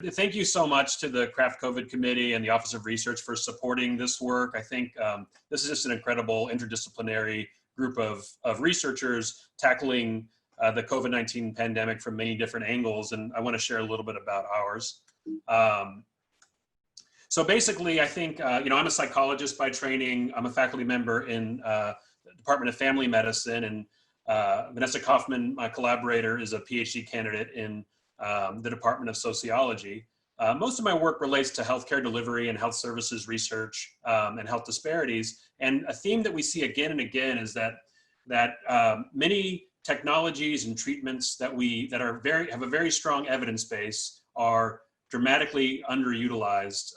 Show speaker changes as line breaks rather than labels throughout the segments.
Thank you so much to the Craft COVID Committee and the Office of Research for supporting this work. I think this is just an incredible interdisciplinary group of researchers tackling the COVID-19 pandemic from many different angles, and I want to share a little bit about ours. So basically, I think, I'm a psychologist by training. I'm a faculty member in the Department of Family Medicine, and Vanessa Kaufman, my collaborator, is a PhD candidate in the Department of Sociology. Most of my work relates to healthcare delivery and health services research and health disparities. And a theme that we see again and again is that many technologies and treatments that have a very strong evidence base are dramatically underutilized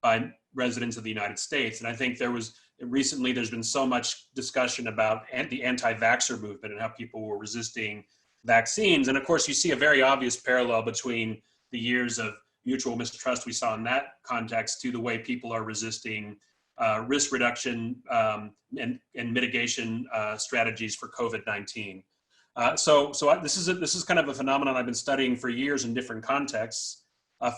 by residents of the United States. And I think recently there's been so much discussion about the anti-vaxxer movement and how people were resisting vaccines. And of course, you see a very obvious parallel between the years of mutual mistrust we saw in that context to the way people are resisting risk reduction and mitigation strategies for COVID-19. So this is kind of a phenomenon I've been studying for years in different contexts.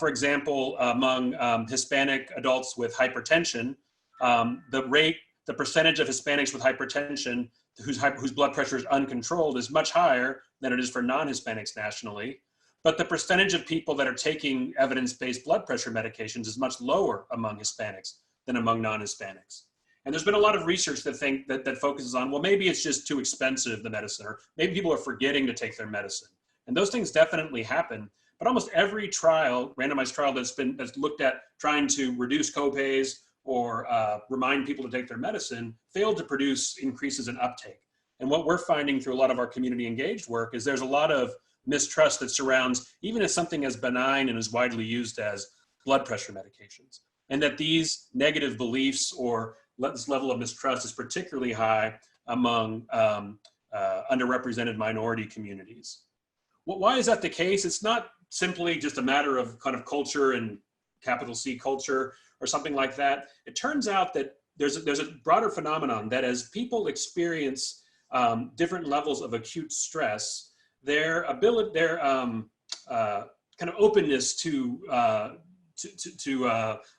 For example, among Hispanic adults with hypertension, the percentage of Hispanics with hypertension whose blood pressure is uncontrolled is much higher than it is for non-Hispanics nationally. But the percentage of people that are taking evidence-based blood pressure medications is much lower among Hispanics than among non-Hispanics. And there's been a lot of research that focuses on, well, maybe it's just too expensive, the medicine, or maybe people are forgetting to take their medicine. And those things definitely happen. But almost every randomized trial that's looked at trying to reduce copays or remind people to take their medicine failed to produce increases in uptake. And what we're finding through a lot of our community engaged work is there's a lot of mistrust that surrounds even as something as benign and as widely used as blood pressure medications. And that these negative beliefs or this level of mistrust is particularly high among underrepresented minority communities. Why is that the case? It's not simply just a matter of kind of culture and capital C culture or something like that. It turns out that there's a broader phenomenon that as people experience different levels of acute stress, their kind of openness to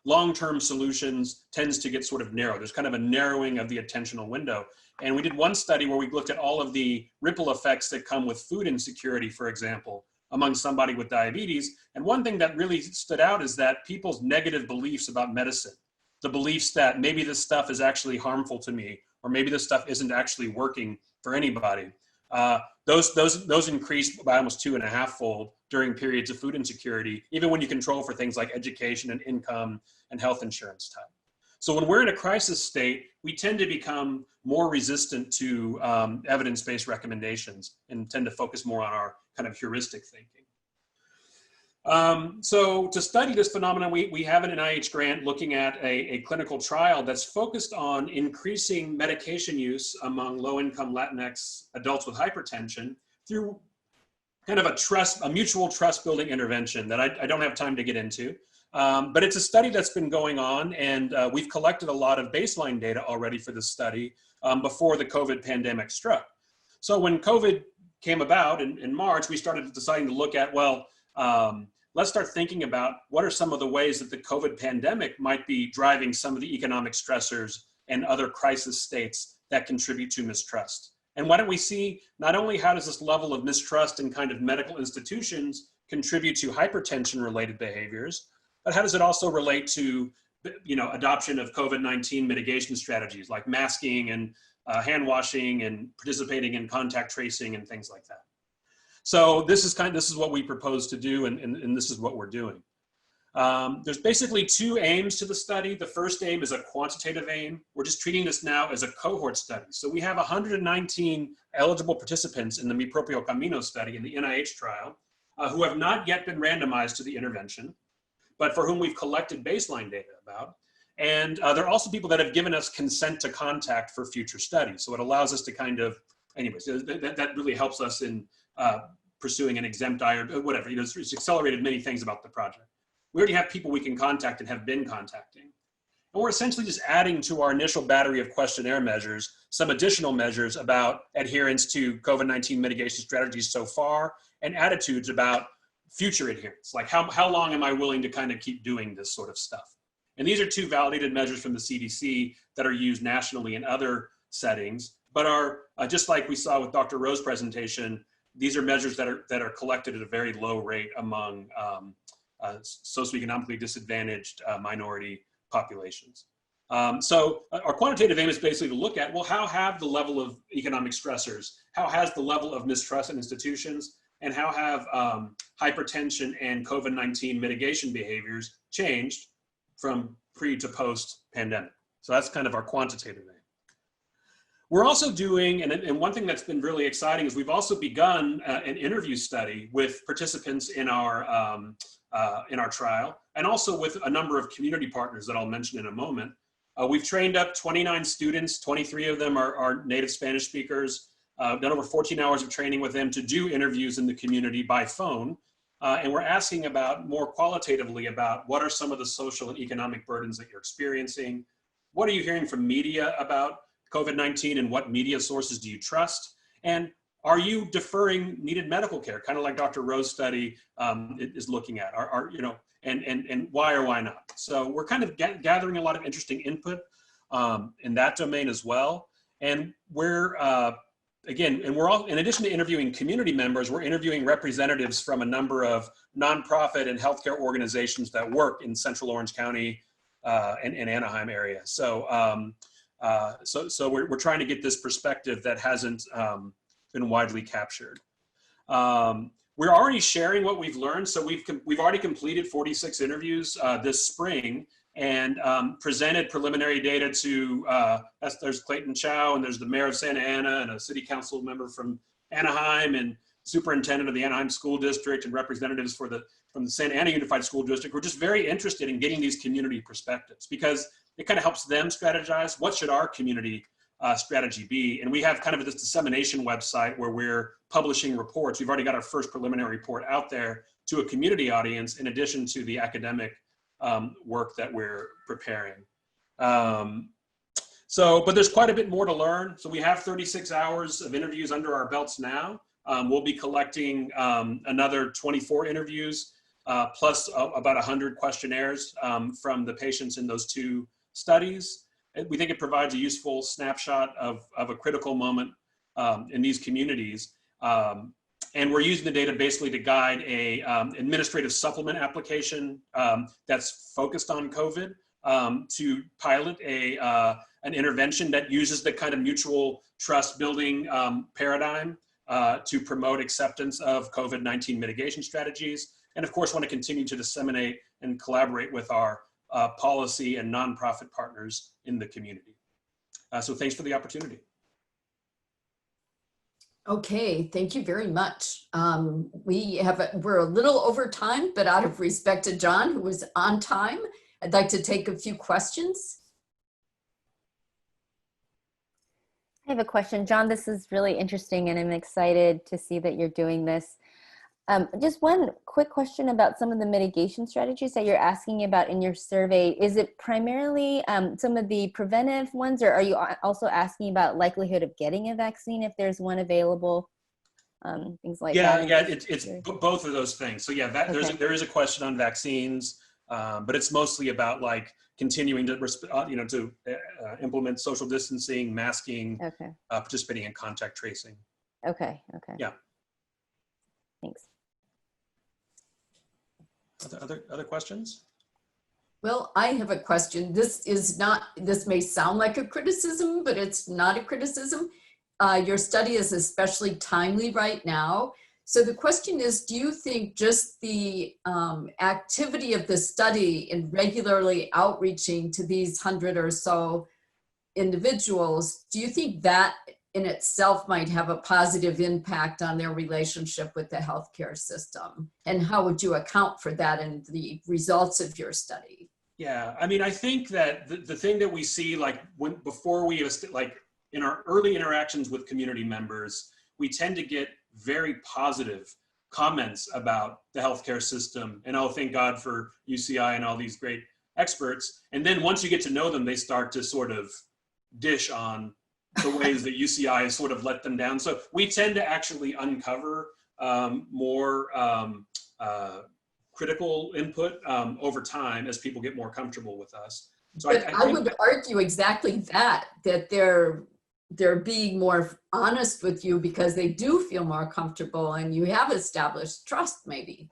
long-term solutions tends to get sort of narrow. There's kind of a narrowing of the attentional window. And we did one study where we looked at all of the ripple effects that come with food insecurity, for example, among somebody with diabetes. And one thing that really stood out is that people's negative beliefs about medicine, the beliefs that maybe this stuff is actually harmful to me, or maybe this stuff isn't actually working for anybody. Those increased by almost 2.5-fold during periods of food insecurity, even when you control for things like education and income and health insurance type. So when we're in a crisis state, we tend to become more resistant to evidence-based recommendations and tend to focus more on our kind of heuristic thinking. So to study this phenomenon, we have an NIH grant looking at a clinical trial that's focused on increasing medication use among low-income Latinx adults with hypertension through kind of a mutual trust-building intervention that I don't have time to get into. But it's a study that's been going on, and we've collected a lot of baseline data already for this study before the COVID pandemic struck. So when COVID came about in March, we started deciding to look at, well, let's start thinking about what are some of the ways that the COVID pandemic might be driving some of the economic stressors and other crisis states that contribute to mistrust. And why don't we see not only how does this level of mistrust in kind of medical institutions contribute to hypertension-related behaviors, but how does it also relate to, adoption of COVID-19 mitigation strategies like masking and hand washing and participating in contact tracing and things like that. So this is what we propose to do, and this is what we're doing. There's basically two aims to the study. The first aim is a quantitative aim. We're just treating this now as a cohort study. So we have 119 eligible participants in the Propio Camino study in the NIH trial who have not yet been randomized to the intervention, but for whom we've collected baseline data about. And there are also people that have given us consent to contact for future studies. So it allows us to kind of, anyways, that really helps us in pursuing an exempt I or whatever. It's accelerated many things about the project. We already have people we can contact and have been contacting. And we're essentially just adding to our initial battery of questionnaire measures some additional measures about adherence to COVID-19 mitigation strategies so far and attitudes about future adherence. Like how long am I willing to kind of keep doing this sort of stuff? And these are two validated measures from the CDC that are used nationally in other settings, but are, just like we saw with Dr. Rowe's presentation, these are measures that are collected at a very low rate among socioeconomically disadvantaged minority populations. So our quantitative aim is basically to look at, well, how have the level of economic stressors, how has the level of mistrust in institutions, and how have hypertension and COVID-19 mitigation behaviors changed from pre to post pandemic? So that's kind of our quantitative aim. We're also doing, and one thing that's been really exciting is we've also begun an interview study with participants in our trial, and also with a number of community partners that I'll mention in a moment. We've trained up 29 students, 23 of them are native Spanish speakers, done over 14 hours of training with them to do interviews in the community by phone. And we're asking about more qualitatively about what are some of the social and economic burdens that you're experiencing? What are you hearing from media about COVID-19, and what media sources do you trust? And are you deferring needed medical care? Kind of like Dr. Rowe's study is looking at, and why or why not? So we're kind of gathering a lot of interesting input in that domain as well. And we're, again, and we're all, in addition to interviewing community members, we're interviewing representatives from a number of nonprofit and healthcare organizations that work in Central Orange County and Anaheim area. So, so we're trying to get this perspective that hasn't been widely captured. We're already sharing what we've learned. So we've already completed 46 interviews this spring, and presented preliminary data to, there's Clayton Chow, and there's the mayor of Santa Ana, and a city council member from Anaheim, and superintendent of the Anaheim School District, and representatives from the Santa Ana Unified School District. We're just very interested in getting these community perspectives, because it kind of helps them strategize what should our community strategy be. And we have kind of this dissemination website where we're publishing reports. We've already got our first preliminary report out there to a community audience, in addition to the academic work that we're preparing. But there's quite a bit more to learn. So we have 36 hours of interviews under our belts now. We'll be collecting another 24 interviews, plus about 100 questionnaires from the patients in those two studies. We think it provides a useful snapshot of a critical moment in these communities. And we're using the data basically to guide a administrative supplement application that's focused on COVID, to pilot an intervention that uses the kind of mutual trust building paradigm to promote acceptance of COVID-19 mitigation strategies. And of course, want to continue to disseminate and collaborate with our policy and nonprofit partners in the community. So thanks for the opportunity.
Okay, thank you very much. We're a little over time, but out of respect to John, who was on time, I'd like to take a few questions.
I have a question. John, this is really interesting, and I'm excited to see that you're doing this. Just one quick question about some of the mitigation strategies that you're asking about in your survey. Is it primarily some of the preventive ones, or are you also asking about likelihood of getting a vaccine if there's one available? Things like that.
Yeah, it's both of those things. So yeah, there is a question on vaccines, but it's mostly about like continuing to implement social distancing, masking, participating in contact tracing.
Okay.
Yeah.
Thanks.
Other questions?
Well, I have a question. This may sound like a criticism, but it's not a criticism. Your study is especially timely right now. So the question is, do you think just the activity of the study in regularly outreaching to these 100 or so individuals, do you think that in itself might have a positive impact on their relationship with the healthcare system? And how would you account for that in the results of your study?
Yeah, I mean, I think that the thing that we see, like before we, like in our early interactions with community members, we tend to get very positive comments about the healthcare system. And oh, thank God for UCI and all these great experts. And then once you get to know them, they start to sort of dish on the ways that UCI has sort of let them down. So we tend to actually uncover more critical input over time as people get more comfortable with us. So
but I would argue exactly that they're being more honest with you because they do feel more comfortable and you have established trust maybe.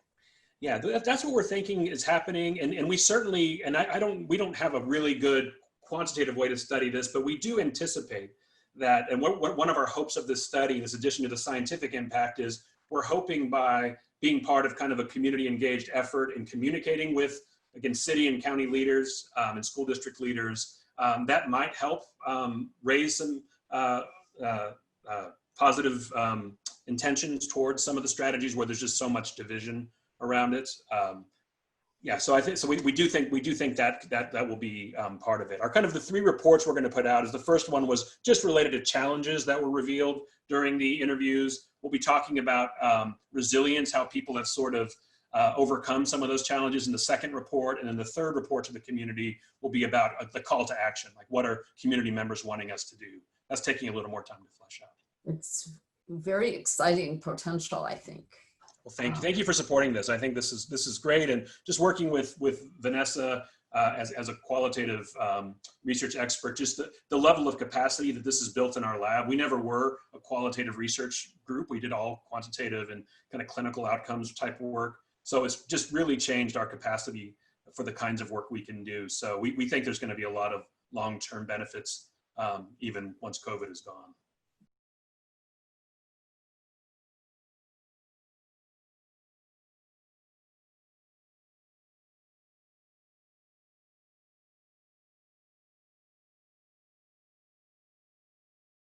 Yeah, that's what we're thinking is happening. And we certainly, and we don't have a really good quantitative way to study this, but we do anticipate that, and one of our hopes of this study, in this addition to the scientific impact, is we're hoping by being part of kind of a community engaged effort in communicating with, again, city and county leaders and school district leaders, that might help raise some positive intentions towards some of the strategies where there's just so much division around it. Yeah, so I think so. We do think that will be part of it. Our kind of the 3 reports we're going to put out is the first one was just related to challenges that were revealed during the interviews. We'll be talking about resilience, how people have sort of overcome some of those challenges in the second report, and then the third report to the community will be about the call to action, like what are community members wanting us to do. That's taking a little more time to flesh out.
It's very exciting potential, I think.
Well, thank you for supporting this. I think this is great, and just working with Vanessa as a qualitative research expert, just the level of capacity that this is built in our lab. We never were a qualitative research group. We did all quantitative and kind of clinical outcomes type of work. So it's just really changed our capacity for the kinds of work we can do. So we think there's going to be a lot of long-term benefits even once COVID is gone.